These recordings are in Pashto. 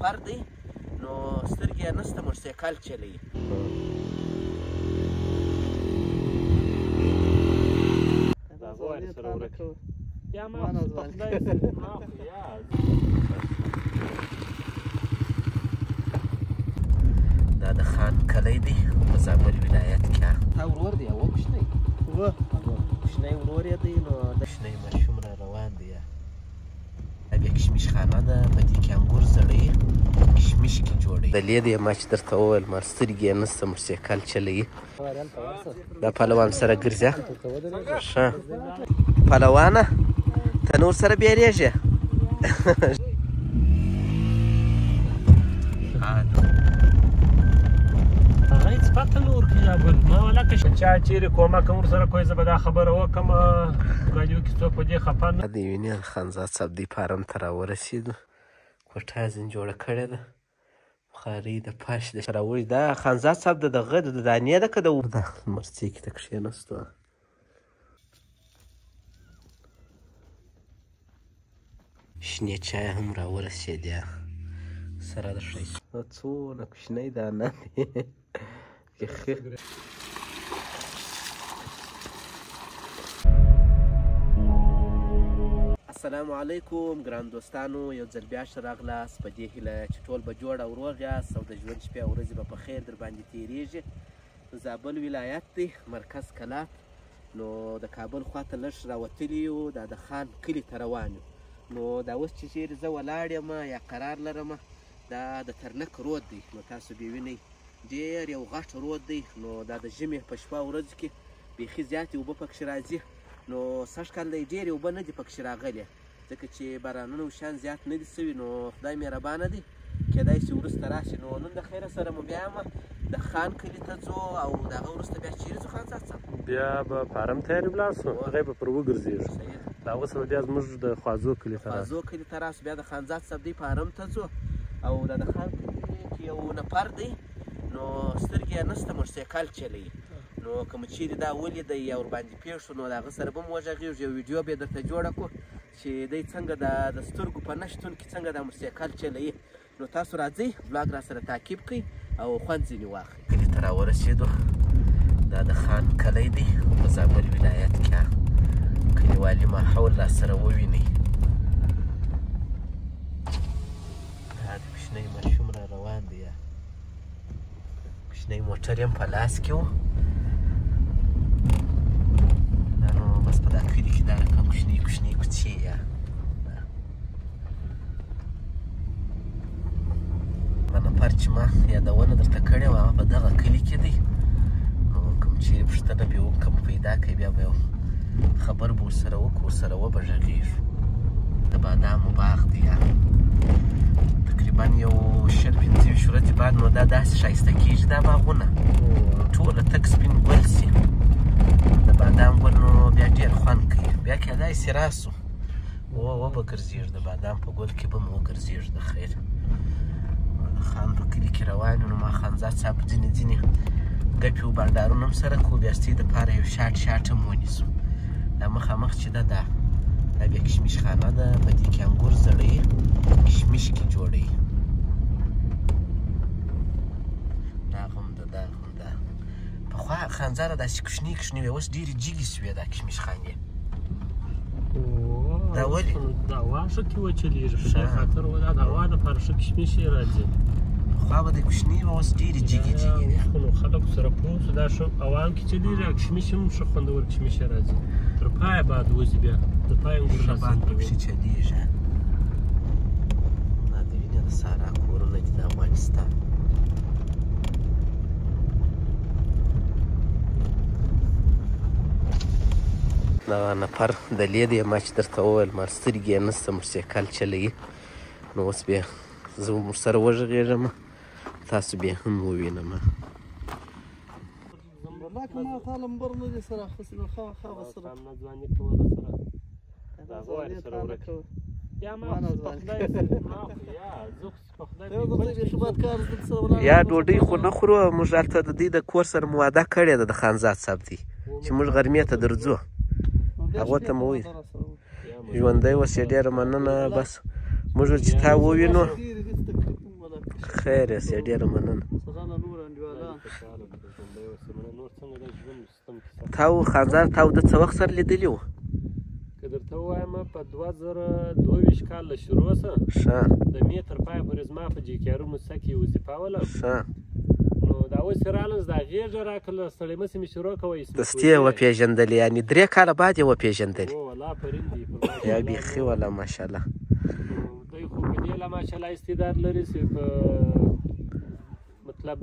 نفر دی نو سترګې یې نشته موټرسایکل چلوي. دا د خان کلی دی په زابل ولایت کې. تا ورور دی او کوچنی کوچنی ورور یې دی نو د کوچنی ماشوم را روان دی. بیا کشمیش خانه ده په دې کې انګور زړوي کشمیش کې جوړوي. دلې دی ما چې درته وویل ما سترګې یې نشته موټرسایکل چلوي. دا پهلوان سره ګرځه ښه پهلوانه ته نور سره بیارېږې. هغه هېڅ پته نه ورکوي دا بل ما ولکه چا چیرې کومک هم ورسره کوي زه به دا خبره وکړم ګاډیو کې څوک په دې خفه نه. د یونین خانزاد صاحب دې فارم ته راورسېدو. کوټه ځینې جوړه کړې ده بخارۍ د فرش د راوړي. دا خانزاد صاحب د دغه د دانې ده که د مرڅۍ کې ته کښېنستو. شنې چای هم راورسېدې سره د ښایسته څونه کوچنی دانه دی. السلام علیکم ګران دوستانو، یو ځل بیا ښه راغلاست. په دې هیله چې ټول به جوړ او روغ یاست او د ژوند شپې او ورځې به په خیر در باندې تېرېږي. زابل ولایت دی مرکز کلات. نو د کابل خواته لږ راوتلي یو دا د خان کلي ته روان یو. نو دا اوس چې چیرې زه ولاړ یم یا قرار لرم دا د ترنک رود دی. نو تاسو به وینئ ډېر یو غټ رود دی. نو دا د ژمي په شپه ورځو کې بیخي زیاتې اوبه پکښې راځي. نو سږ کال دی ډېرې اوبه نه دي پکښې راغلې ځکه چې بارانونه وشیان زیات نه دي سوي. نو خدای مهربانه دی کیدای شي وروسته راشي. نو نن د خیره سره مو بیا یم د خان کلي ته ځو او د هغه وروسته بیا چیرې ځو خان صاحب؟ بیا به فارم ته یې ولاړ شو هغه به پر وګرځېږو. د هغه سره بیا زموږ د خوازو کلي ته خوازو کلي ته راسو. بیا د خانزاد صاحب دی فارم ته ځو او دا د خان کلي کې یو نفر دی نو سترګې یې نشته موټرسایکل چلوي. نو که مو چیرې دا ولیدی یا ورباندې پېښ شو نو د هغه سره به هم وغږېږو. یو ویډیو به یې درته جوړه کړو چې دی څنګه د سترګو په نه شتون کې څنګه دا موټرسایکل چلوي. نو تاسو راځئ بلاګ را سره تعقیب کړئ او خوند ځینې واخلئ. کلي ته راورسېدو. دا د خان کلی دی په زابل ولایت کې. کلیوالي ماحول را سره ووینئ. دا د کوچنی ماشوم را روان دی. کوچنی موټر یم په لاس کې و. دا نو بس په دا کلي کې دا کوچني کوچني کوڅې یا نفر چې ما یادونه درته کړې وه هغه په دغه کلي کې دی. نو کوم چیرې پوښتنه به یې وکړم پیدا کړئ بیا به یو خبر به ورسره وکړو ورسره وبغږېږو. د بادامو باغ دی تقریبا یو 15-20 ورځې بعد نو دا داسې ښایسته کېږي دا باغونه ټوله تک سپین ګل سي. د بادام ګل نو بیا ډېر خوند کوي. بیا کېدای سي راسو وبګرځېږو د بادام په ګل کې به مو وګرځېږو د خیر. خان په کلي کې روان یو. نو ما خانزاد صاحب ځینې ګپې و بانډارونه هم سره کړو. بیا ستۍ دپاره یو شاټ هم ونیسو. دا مخامخ چې ده دا بیا کشمیش خانه ده. په دې کې انګور زړوي کشمیش کې جوړوي. دا هم ده دا هم ده. پخوا خانزاره داسې کوچني کوچني وې اوس ډېرې جګې سوې دا کشمیش خانې. دا ولې؟ دا هوا ښه کې وچلېږي ښه خاطر دا د هوا دپاره ښه کشمیش یې راځي. پخوا به د کوچني وه اوس ډېرې جګې جګې دي. خو نو خلکو سره پوه شو دا ښه هوا هم کې چلېږي او کشمیش هم ښه خوندور کشمیش یې راځي. تر پایه باد وځي بیا د پایه انګور ښه باد پکښې چلېږي. دا د وینې د سارا کورونه دي د افغانستان. دغه نفر دلې دی ما چې درته وویل ما سترګې یې نشته موټرسایکل چلوي. نو اوس بیا زه ورسره وغږېږم تاسو بیا هم ووینم. یا ډوډۍ خو نه خورو. موږ هلته د دوی د کور سره مو واده کړې ده د خانزاد صاحب دی چې موږ غرمې ته درځو. هغو ته مو وویل ژوندی اوسې ډېره مننه. بس موږ چې تا ووینو خیر یاست ډېره مننه تا و خانزار تا د څه وخت سره لیدلي وو که درته ووایم په 2022 کال له شروع څه ښه د مې تر پایه پورې زما په جیکیارو موسسه کې وظیفه وله ښه نو دا اوس یې رالل دا غېږه راکړله ستړی مه سې مې شروع کوئ دستي یې وپېژندلې یعنې 3 کاله بعد یې وپېژندلې هو والله پرین دی یا بیخي والله ماشاءالله دوی خو په دې له ماشاءالله استعداد لري چې په مطلب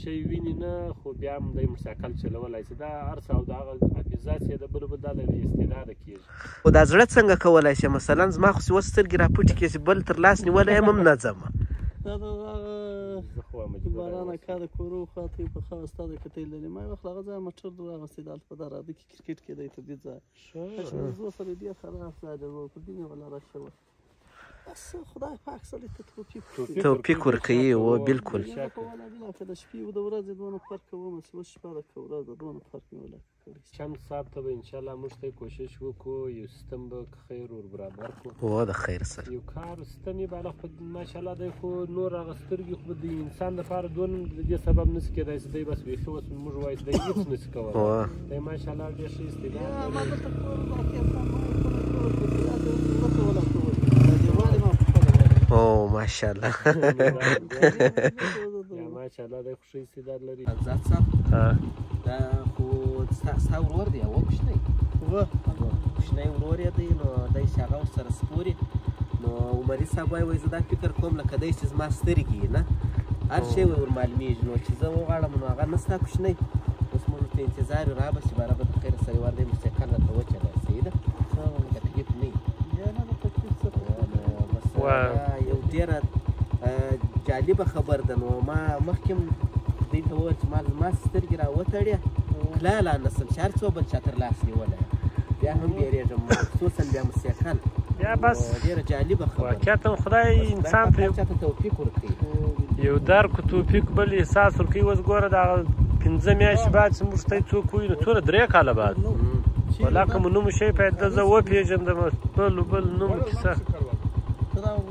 شی ویني نه خو بیا هم دی موټرسایکل چلولی شي دا هر څه او د هغه حافظه چې د بلو به دا له استعداده کېږي خو دا زړه څنګه کولی شي مثلا زما خو چې اوس سترګې راپټې کړې چې بل تر لاس نیولی یم هم نه ځمه دا د بارانه کار د کورو خاطرې په ښه ستا د کتۍ لري ما یو وخت هغه ځای موټر راغوستې دلته په دا راده کې کرکټ کېدی تر دې ځایه زه سره ډېر خراب ځای دی په دې مې ولاړه شوه بس خدای پاک سړي ته توفیق ورکوي و بالکل که د شپې و د ورځې دونه فرق کوم چې اوس شپه ده که ورځ ده دونه فرق مې ولا چند ساعت ته به انشاءالله موږ ته کوشش وکړو یو سیستم به خیر ور برابر کړو و د خیر سره یو کار سیستم یې بالغ په ماشاءالله دی خو نور هغه سترګې خو د انسان دپاره دونه د دې سبب نشي کېدای چې دی بس بیخي اوس موږ وایو چې دی هېڅ نشي کولی دی ماشاءالله ډېر ښه استعداد او ماشاءالله یا ماشاءالله دی خو ښه استعداد لري ذات صاحب دا خو ستا ورور دی او کوچنی کوچنی ورور یې دی نو دی چې هغه ورسره سپوري نو عمري صاحب وایي زه دا فکر کوم لکه دی چې زما سترګې نه هر شی ور معلومیږي نو چې زه وغواړم نو هغه نه ستا کوچنی اوس موږ ورته انتظار یو رابه چې باره به د خیر سره ور دی موسیقل راته وچلوي صحیح ده تکلیف نه یو ډېره جالبه خبر ده نو ما مخکې دوی ته وویل چې ما زما سترګې را وتړې کلا لا نسم چې هر څو بل چا تر لاس نیولی بیا هم بیرېږم خصوصا بیا موسیقل بیا بس ډېره جالبه خبره واقعیتا خدای انسان ته چاته توفیق ورکوي یو درک توفیق بل احساس ورکوي اوس ګوره دغه 5 میاشتې بعد چې موږ ته څوک ووایي نو څونه 3 کاله بعد والله که مو نوم شی پیدا زه وپېژندم بل نوم کیسه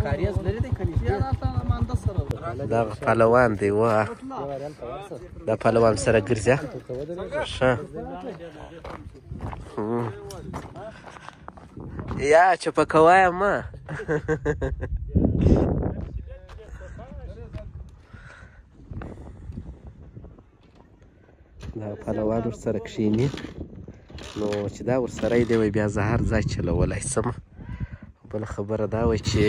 کاریز لري دی کني دغه پهلوان دی واه دا پهلوان سره ګرځه ښه یا چپه کوایه ما دا پهلوان ورسره کښېني نو چې دا ورسره دی وایي بیا زه هر ځای چلولی شم بل خبره دا وایي چې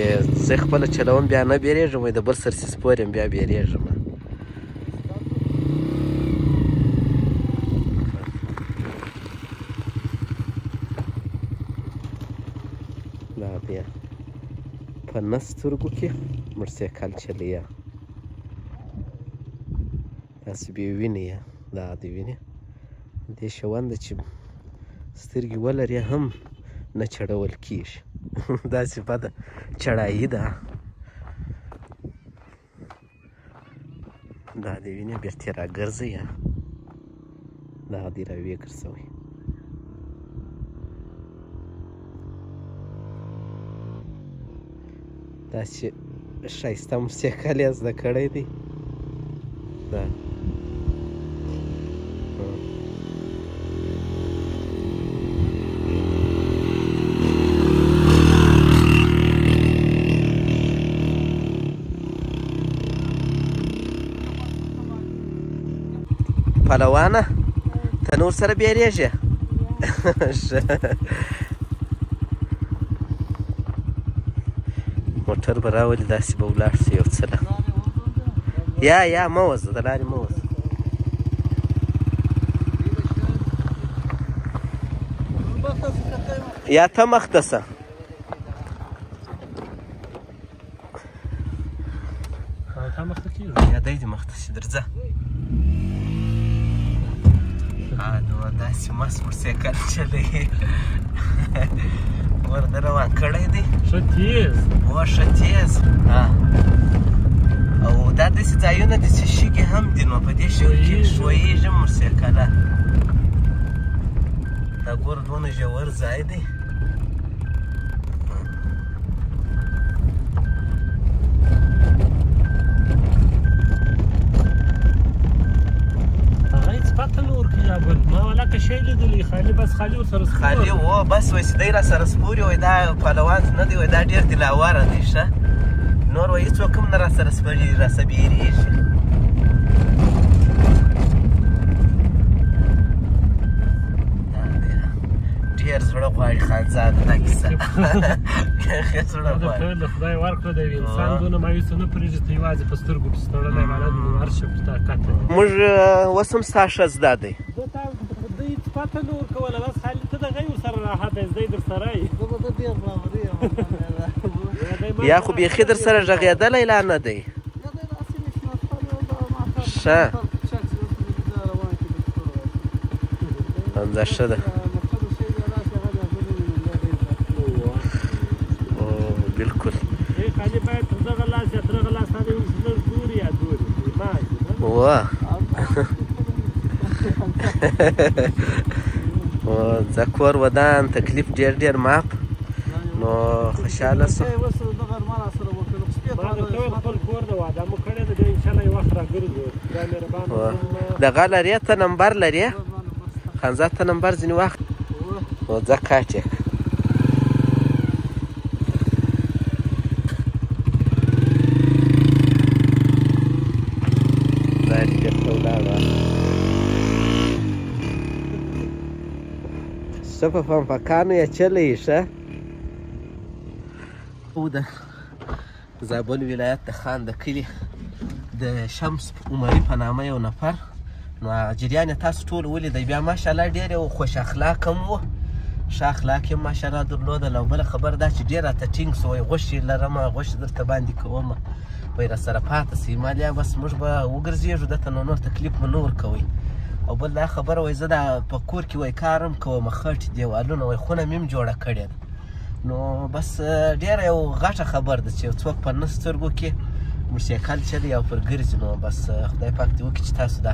زه خپله چلوم بیا نه بیرېږم وایي د بل سره چې سپور یم بیا بیرېږم دا بیا په نه سترګو کې موټرسایکل چلوي داسې بې وینې یې دا د وینې دې شونده چې سترګې ولري هم نه چړول کېږي داسې بده چړایي ده دا د وینې بیرته راګرځي دغه دې راویې ګرځوئ داسې ښایسته موسیقل یې زده کړی دی دا پهلوانه ته نور سره بیریږې موټر به راولي داسې به ولاړ شي یو څه ده یا مه وځه د لارې مه وځه یا ته مخته شه یا دی دې مخته شي درځه نو داسې مست موټرسایکل چلوي ورته روان کړی دی ښه تیز ښه تیز او دا داسې ځایونه دي چې شګې هم دي نو په دې شګو کې ښویېږي موټرسایکله دا ګوره دونه ژور ځای دی خالي ورسره خالي و بس وایي چې دی را سره سپوري وایي دا پهلوان نه دی وایي دا ډېر دلاوره دی ښه نور وایي هېڅوک هم نه را سره سپرېږي را سره بیرېږي ډېر زړه غواړي خانزاده دا کیسه ډېر زړه غواړي د خدای ورکړه د یو انسان دونه مایوسه نه پرېږدي ته یوازې په سترګو پسې تړلی معنی د هر شي په طاقت موږ اوس هم ستا ښه زده دی زه تا د هېڅ پته نه ورکوله بس خالي ته دغه یې ورسره راحت دی زه یې در سره یې زه به ډېر باوري یم یا خو بیخي در سره غږېدلی لا نه دی ښه همدا ښه ده بالکل خالي باید تر دغه لاس یا تر هغه لاس تا د یو لږ دور یا دور ځه کور ودان تکلیف ډېر معاف نو خوشحاله شو ما درته ویل خپل کور د واده مو کړی دی بیا انشاءالله یو وخت راګرځو دا مهربانه دغه لرې ته نمبر لرې خانزاد ته نمبر ځینې وخت نو ځه کاټې دا دې بېرته ولاړه څه په پمپکانو یې چلی ښه او د زابل ولایت د خان د کلي د شمس عمري په نامه یو نفر نو جریان یې تاسو ټول ولیدئ بیا ماشاءالله ډېر یو خوش اخلاق هم و ښه اخلاق یې ماشاءالله درلودل او بله خبره دا چې ډېر راته ټینګ سو وایي غوښې لرمه غوښې درته باندې کومه وایي راسره پاته سئ ما بیا بس موږ به وګرځېږو دته نو نور تکلیف مو نه ورکوئ او بل دا خبره وایي زه دا په کور کې وایي کار هم کومه خټې دیوالونه وایي خونه مې هم جوړه کړې ده نو بس ډېره یو غټه خبر ده چې یو څوک په نه سترګو کې موټرسایکل چلوي او پر ګرځي نو بس خدای پاک دې وکړي چې تاسو دا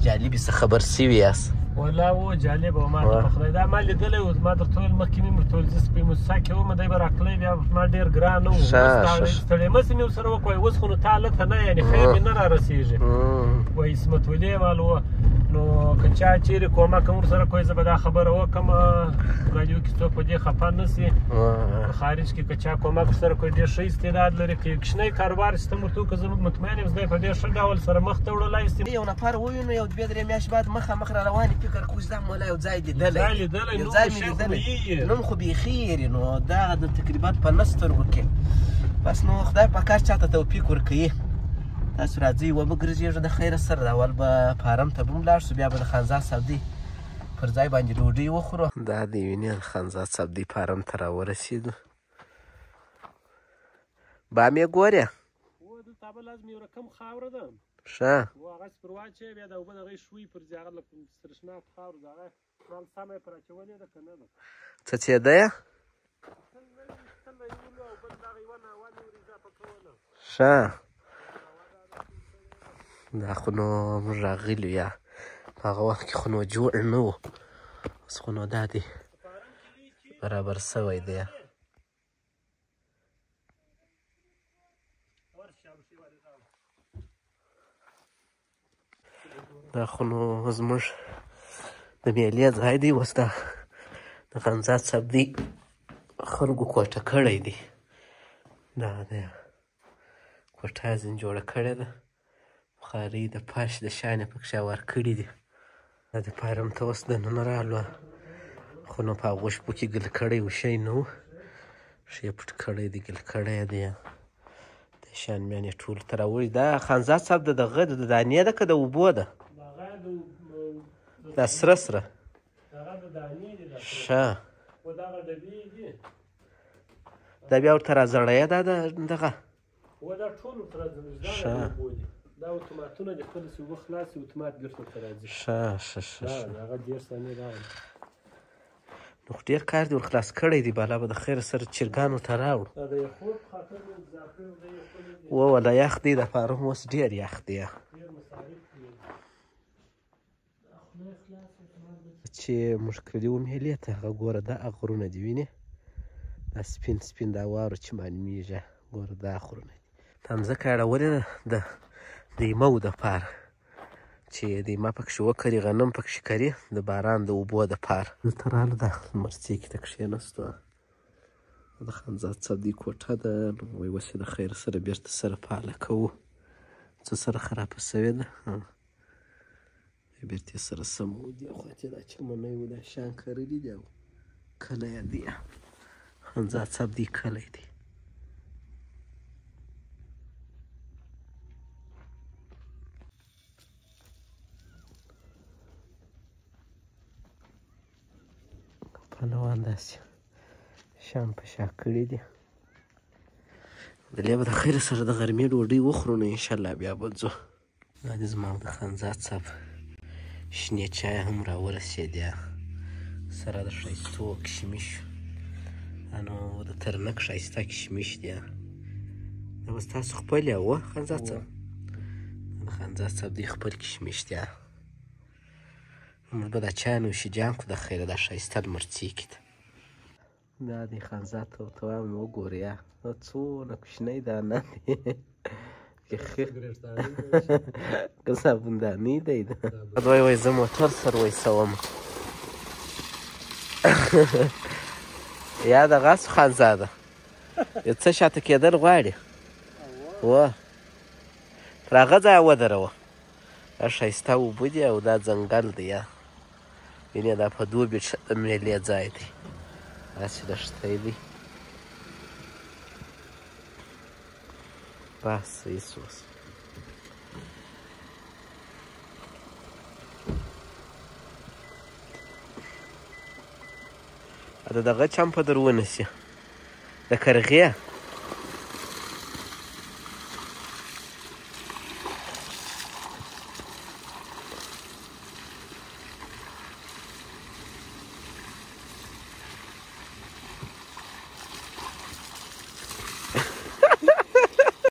جالبې څه خبر سوي یاست والله و جالبه و ما ته په خدای دا ما لیدلی و ما درته ویل مخکې مې ورته ویل زه په موسسا کې وم دی به راکلی بیا ما ډېر ګران نه و ستړی مسې مې ورسره وکړ اوس خو نو تا هلته نه یعنې خیر مې نه رارسېږي وایي عصمت ولي مال و نو که چا چیرې کومک هم ورسره کوي زه به دا خبره وکړم راډیو کې څوک په دې خفه نه سي په خارج کې که چا کومک ورسره کوي ډېر ښه استعداد لري که یو کوچنی کاروبار چې ته ورته وکړه زه مطمئن یم زه په ډېر ښه ډول سره مخ ته وړلی سي یو نفر ووینو یو دوې درې میاشتې بعد مخامخ را روانې فکر کوو چې دا مولا یو ځای لیدلی یو ځای مې لیدلی نوم خو بیخي یېري نو دا د تقریبا په نه سترګو کې بس نو خدای په کار چاته توفیق ورکوي تاسو راځئ وبه ګرځېږو د خیره سره اول به فارم ته به هم لاړ شو بیا به د خانزاد صاحب پر ځای باندې ډوډۍ وخورو دا د وینې خانزاد صاحب دی فارم ته راورسېدو بام یې ګورې دلته به لازم یو رقم خاوره ده ښه و هغسې پر واچوې بیا د اوبه دغه یې شوي پر ځای هغه لکه سرشناک خاوره د هغه مال سمه یې پر اچولې ده که نه ده څڅېده یې ښه دا خو نو موږ راغلي یا په هغه وخت کې خو نو جوړ نه و اوس خو نو دا دی برابر سوی دی دا خو نو زموږ د میلې ځای دی اوس دا د خانزاد صاحب دی خلکو کوټه کړی دی دا دی کوټه یې ځینې جوړه کړې ده بخارۍ د فرش د شانې پکښې هوار کړي دي دا د فارم ته اوس دننه رالو خو نو په هغو شپو کې ګل کړی و شی نه و ښه یې پټ کړی دی ګل کړی دی د شان میان یې ټولو ته راوړي دا خانزاد صاحب د دغه د دانې ده که د اوبو ده دا سره سره ښه دا بیا ورته رازړی دا دغه ښه دا اتوماتونه د کله چې اوبه خلاصې اتومات بېرته ورته راځي ښه هغه ډېر ثانیې راغلي نو خو ډېر کار دې ور خلاص کړی دی بالا به د خیره سره چرګانو ته راوړو دا د یخو په خاطر مې اضافه د یخو ووله یخ دی د فارم اوس ډېر یخ دی چې موږ کلي و میلې ته هغه ګوره دا غرونه دي وینې دا سپین سپین دا واورو چې معلومېږي ګوره دا غرونه دي دا مځکه اړولې ده د ایمو دپاره چې دی ما پکښې وکري غنم پکښې کري د باران د اوبو دپاره. دلته راله دا لمرڅۍ کې ته کښېنستو. د خانزاد صاحب دی کوټه ده. نو وایي اوس یې د خیر سره بېرته سره فعاله کوو. څه سره خرابه سوې ده. بېرته یې سره سموو. دې خواته دا چمنی و دا شیان کرلي دي او کلی یې دی. خانزاد صاحب دی کلی دی. پهلوان داسې شان په شا کړي دي. دلې به د خیر سره د غرمې ډوډۍ وخورو نو انشاءالله بیا به ځو. دا دې زما د خانزاد صاحب شنې چای هم راورسېدې سره د ښایستو کشمش نو د ترنک ښایسته کشمش دي. دا به ستاسو خپل وه خانزاد صاحب؟ د خانزاد صاحب دی خپل کشمش دي. موږ به دا چای نوشیجان کړو د خیره دا ښایسته لمرڅۍ کې ده. دا دی خانزاد ته ورته وایم وګورې یا دا څونه کوچنی دانه دی. که صابوندانۍ دی ده. دوی وایي زه موټر سرویسوم. یا دغه سو خانزاده یو څه شاته کېدل غواړي وه پر هغه ځای ودروه. دا ښایسته اوبه دي او دا ځنګل دی. یا وینې دا په دوبي د میلې ځای دی. داسې دښتی دی. بس هېڅ اوس د دغه چمپه در ونیسي د کرغې